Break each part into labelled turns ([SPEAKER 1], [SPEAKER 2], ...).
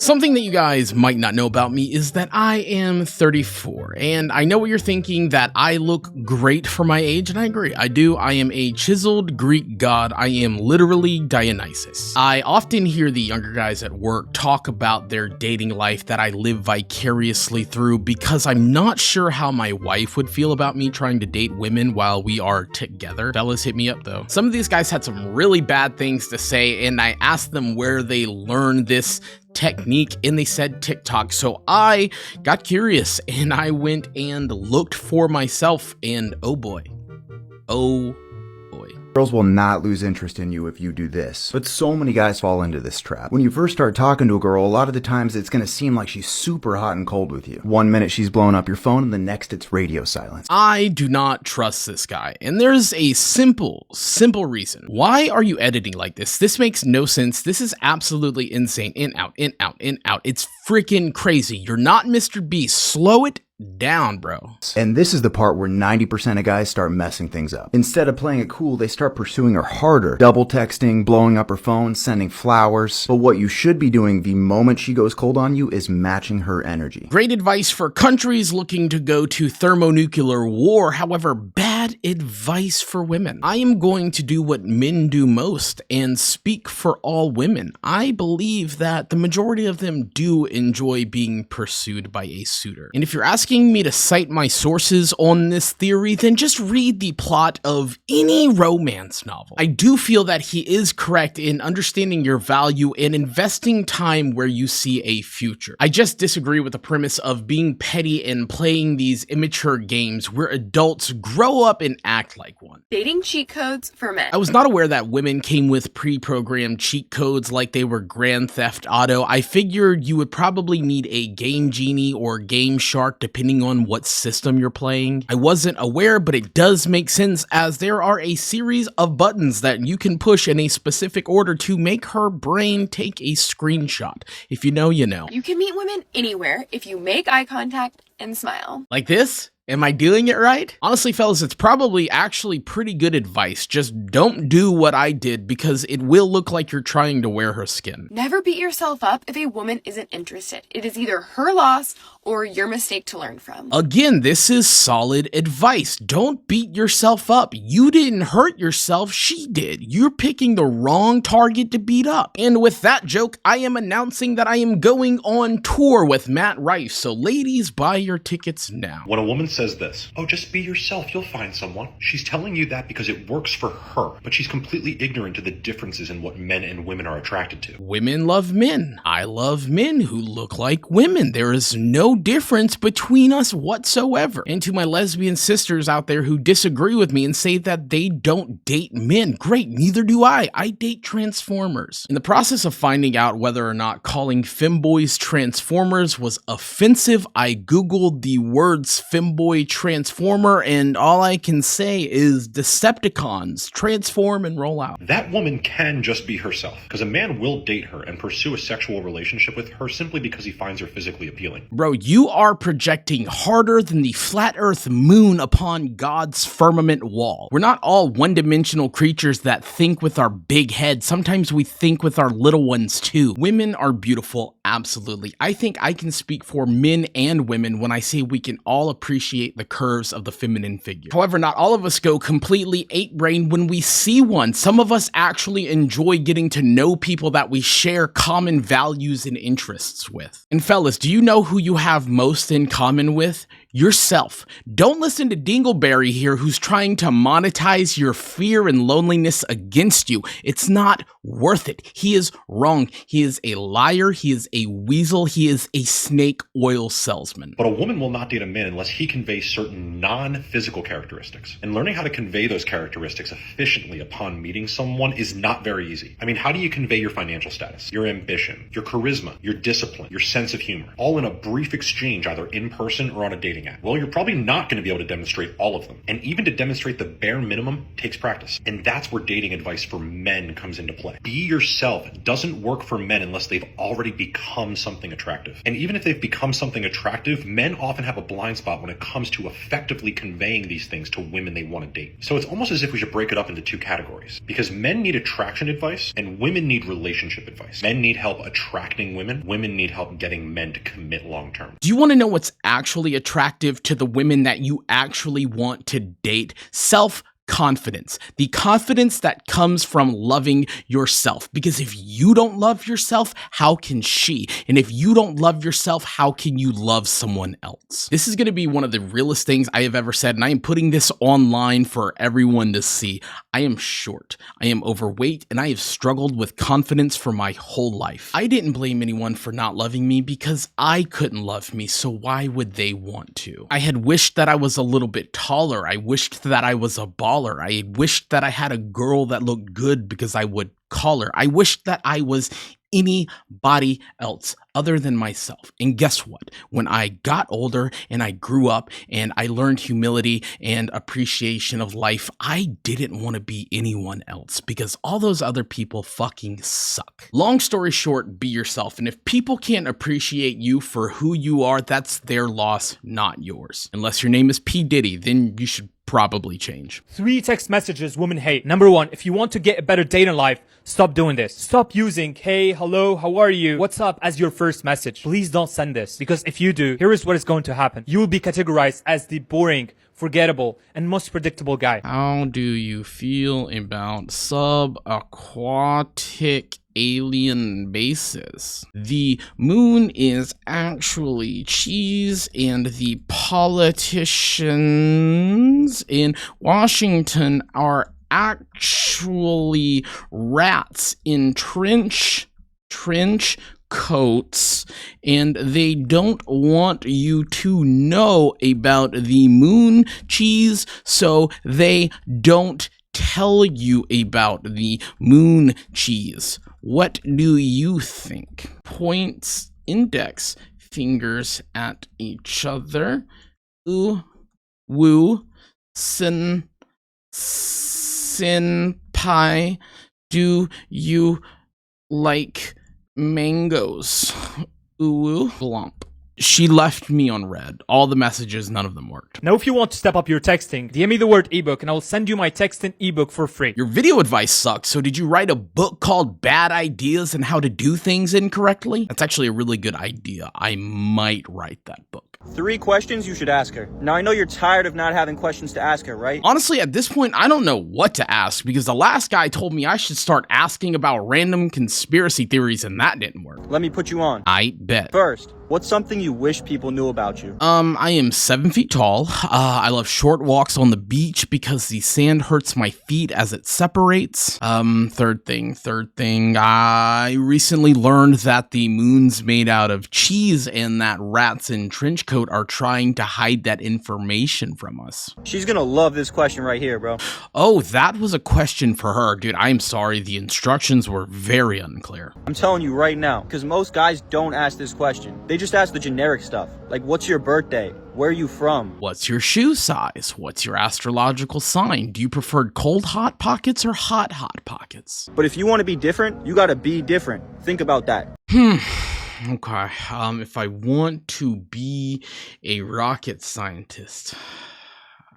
[SPEAKER 1] Something that you guys might not know about me is that I am 34, and I know what you're thinking, that I look great for my age, and I agree, I do. I am a chiseled Greek god. I am literally Dionysus. I often hear the younger guys at work talk about their dating life that I live vicariously through because I'm not sure how my wife would feel about me trying to date women while we are together. Fellas, hit me up though. Some of these guys had some really bad things to say, and I asked them where they learned this technique, and they said TikTok. So I got curious and I went and looked for myself, and oh boy.
[SPEAKER 2] Girls will not lose interest in you if you do this, but so many guys fall into this trap. When you first start talking to a girl, a lot of the times it's gonna seem like she's super hot and cold with you. One minute she's blowing up your phone, and the next it's radio silence.
[SPEAKER 1] I do not trust this guy, and there's a simple reason. Why are you editing like this? This makes no sense. This is absolutely insane. In, out, in, out, in, out. It's freaking crazy. You're not Mr. Beast. Slow it down, bro.
[SPEAKER 2] And this is the part where 90% of guys start messing things up. Instead of playing it cool, they start pursuing her harder. Double texting, blowing up her phone, sending flowers. But what you should be doing the moment she goes cold on you is matching her energy.
[SPEAKER 1] Great advice for countries looking to go to thermonuclear war. However, bad advice for women. I am going to do what men do most and speak for all women. I believe that the majority of them do enjoy being pursued by a suitor. And if you're asking me to cite my sources on this theory, then just read the plot of any romance novel. I do feel that he is correct in understanding your value and investing time where you see a future. I just disagree with the premise of being petty and playing these immature games where adults grow up and act like one.
[SPEAKER 3] Dating cheat codes for men.
[SPEAKER 1] I was not aware that women came with pre-programmed cheat codes like they were Grand Theft Auto. I figured you would probably need a Game Genie or Game Shark depending on what system you're playing. I wasn't aware, but it does make sense as there are a series of buttons that you can push in a specific order to make her brain take a screenshot. If you know, you know.
[SPEAKER 3] You can meet women anywhere if you make eye contact and smile.
[SPEAKER 1] Like this? Am I doing it right? Honestly, fellas, it's probably actually pretty good advice. Just don't do what I did because it will look like you're trying to wear her skin.
[SPEAKER 3] Never beat yourself up if a woman isn't interested. It is either her loss or your mistake to learn from.
[SPEAKER 1] Again, this is solid advice. Don't beat yourself up. You didn't hurt yourself, she did. You're picking the wrong target to beat up. And with that joke, I am announcing that I am going on tour with Matt Rife. So ladies, buy your tickets now.
[SPEAKER 4] When a woman says this, "Oh, just be yourself, you'll find someone," she's telling you that because it works for her, but she's completely ignorant to the differences in what men and women are attracted to.
[SPEAKER 1] Women love men. I love men who look like women. There is no difference between us whatsoever. And to my lesbian sisters out there who disagree with me and say that they don't date men, great, neither do I. I date transformers. In the process of finding out whether or not calling femboys transformers was offensive, I googled the words femboy transformer, and all I can say is Decepticons transform and roll out.
[SPEAKER 4] That woman can just be herself, because a man will date her and pursue a sexual relationship with her simply because he finds her physically appealing.
[SPEAKER 1] Bro, you are projecting harder than the flat earth moon upon God's firmament wall. We're not all one-dimensional creatures that think with our big head. Sometimes we think with our little ones too. Women are beautiful, absolutely. I think I can speak for men and women when I say we can all appreciate the curves of the feminine figure. However, not all of us go completely ape-brained when we see one. Some of us actually enjoy getting to know people that we share common values and interests with. And fellas, do you know who you have most in common with? Yourself. Don't listen to Dingleberry here who's trying to monetize your fear and loneliness against you. It's not worth it. He is wrong. He is a liar. He is a weasel. He is a snake oil salesman.
[SPEAKER 4] But a woman will not date a man unless he conveys certain non-physical characteristics. And learning how to convey those characteristics efficiently upon meeting someone is not very easy. I mean, how do you convey your financial status, your ambition, your charisma, your discipline, your sense of humor, all in a brief exchange either in person or on a dating app? Well, you're probably not going to be able to demonstrate all of them. And even to demonstrate the bare minimum takes practice. And that's where dating advice for men comes into play. Be yourself doesn't work for men unless they've already become something attractive. And even if they've become something attractive, men often have a blind spot when it comes to effectively conveying these things to women they want to date. So it's almost as if we should break it up into two categories, because men need attraction advice and women need relationship advice. Men need help attracting women. Women need help getting men to commit long term.
[SPEAKER 1] Do you want to know what's actually attractive to the women that you actually want to date? Self-confidence. The confidence that comes from loving yourself. Because if you don't love yourself, how can she? And if you don't love yourself, how can you love someone else? This is going to be one of the realest things I have ever said, and I am putting this online for everyone to see. I am short, I am overweight, and I have struggled with confidence for my whole life. I didn't blame anyone for not loving me because I couldn't love me, so why would they want to? I had wished that I was a little bit taller. I wished that I was a baller. I wished that I had a girl that looked good because I would call her. I wished that I was anybody else other than myself. And guess what? When I got older and I grew up and I learned humility and appreciation of life, I didn't want to be anyone else because all those other people fucking suck. Long story short, be yourself. And if people can't appreciate you for who you are, that's their loss, not yours. Unless your name is P. Diddy, then you should probably change.
[SPEAKER 5] 3 text messages women hate. Number 1, if you want to get a better date in life, stop doing this. Stop using hey, hello, how are you, what's up as your first message. Please don't send this, because if you do, here is what is going to happen. You will be categorized as the boring, forgettable, and most predictable guy.
[SPEAKER 1] How do you feel about subaquatic alien bases? The moon is actually cheese, and the politicians in Washington are actually rats in trench coats, and they don't want you to know about the moon cheese, so they don't tell you about the moon cheese. What do you think? Points, index fingers at each other. Ooh, woo, senpai, do you like mangoes? Ooh, glomp. She left me on red. All the messages, none of them worked.
[SPEAKER 5] Now if you want to step up your texting, DM me the word ebook and I will send you my texting ebook for free.
[SPEAKER 1] Your video advice sucks, so did you write a book called Bad Ideas and How to Do Things Incorrectly? That's actually a really good idea. I might write that book.
[SPEAKER 6] 3 questions you should ask her. Now I know you're tired of not having questions to ask her, right?
[SPEAKER 1] Honestly, at this point, I don't know what to ask because the last guy told me I should start asking about random conspiracy theories and that didn't work.
[SPEAKER 6] Let me put you on.
[SPEAKER 1] I bet.
[SPEAKER 6] First, what's something you wish people knew about you?
[SPEAKER 1] I am 7 feet tall. I love short walks on the beach because the sand hurts my feet as it separates. Third thing. I recently learned that the moon's made out of cheese and that rats in trench coat are trying to hide that information from us.
[SPEAKER 6] She's gonna love this question right here, bro.
[SPEAKER 1] Oh, that was a question for her. Dude, I'm sorry. The instructions were very unclear.
[SPEAKER 6] I'm telling you right now, because most guys don't ask this question. They just ask the generic stuff, like what's your birthday? Where are you from?
[SPEAKER 1] What's your shoe size? What's your astrological sign? Do you prefer cold hot pockets or hot pockets?
[SPEAKER 6] But if you want to be different, you gotta be different. Think about that.
[SPEAKER 1] Okay, if I want to be a rocket scientist,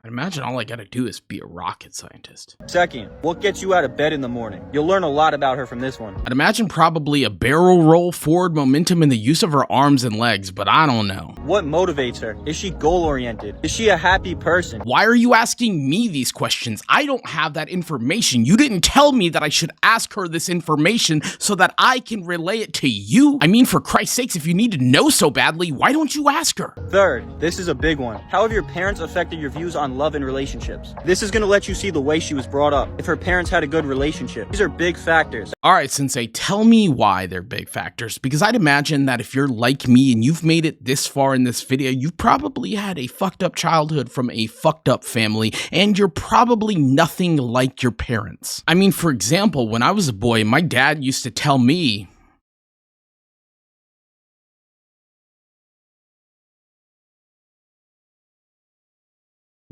[SPEAKER 1] I'd imagine all I gotta do is be a rocket scientist.
[SPEAKER 6] Second, what gets you out of bed in the morning? You'll learn a lot about her from this one.
[SPEAKER 1] I'd imagine probably a barrel roll, forward momentum, and the use of her arms and legs, but I don't know.
[SPEAKER 6] What motivates her? Is she goal-oriented? Is she a happy person?
[SPEAKER 1] Why are you asking me these questions? I don't have that information. You didn't tell me that I should ask her this information so that I can relay it to you. I mean, for Christ's sakes, if you need to know so badly, why don't you ask her?
[SPEAKER 6] Third, this is a big one. How have your parents affected your views on love and relationships? This is gonna let you see the way she was brought up. If her parents had a good relationship. These are big factors.
[SPEAKER 1] Alright, Sensei, tell me why they're big factors, because I'd imagine that if you're like me and you've made it this far in this video, you've probably had a fucked up childhood from a fucked up family, and you're probably nothing like your parents. I mean, for example, when I was a boy, my dad used to tell me,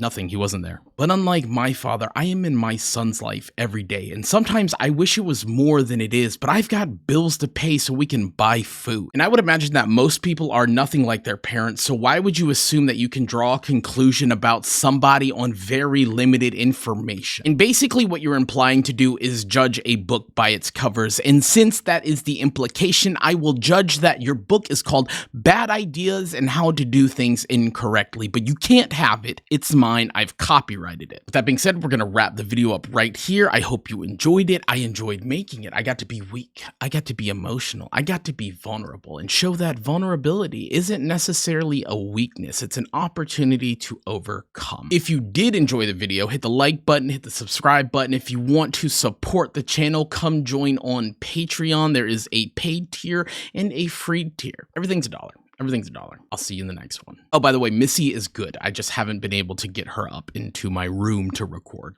[SPEAKER 1] Nothing, he wasn't there. But unlike my father, I am in my son's life every day, and sometimes I wish it was more than it is, but I've got bills to pay so we can buy food. And I would imagine that most people are nothing like their parents, so why would you assume that you can draw a conclusion about somebody on very limited information? And basically what you're implying to do is judge a book by its covers, and since that is the implication, I will judge that your book is called Bad Ideas and How to Do Things Incorrectly, but you can't have it. It's mine. I've copyrighted it. With that being said, we're going to wrap the video up right here. I hope you enjoyed it. I enjoyed making it. I got to be weak. I got to be emotional. I got to be vulnerable and show that vulnerability isn't necessarily a weakness. It's an opportunity to overcome. If you did enjoy the video, hit the like button, hit the subscribe button. If you want to support the channel, come join on Patreon. There is a paid tier and a free tier. Everything's $1. Everything's $1. I'll see you in the next one. Oh, by the way, Missy is good. I just haven't been able to get her up into my room to record.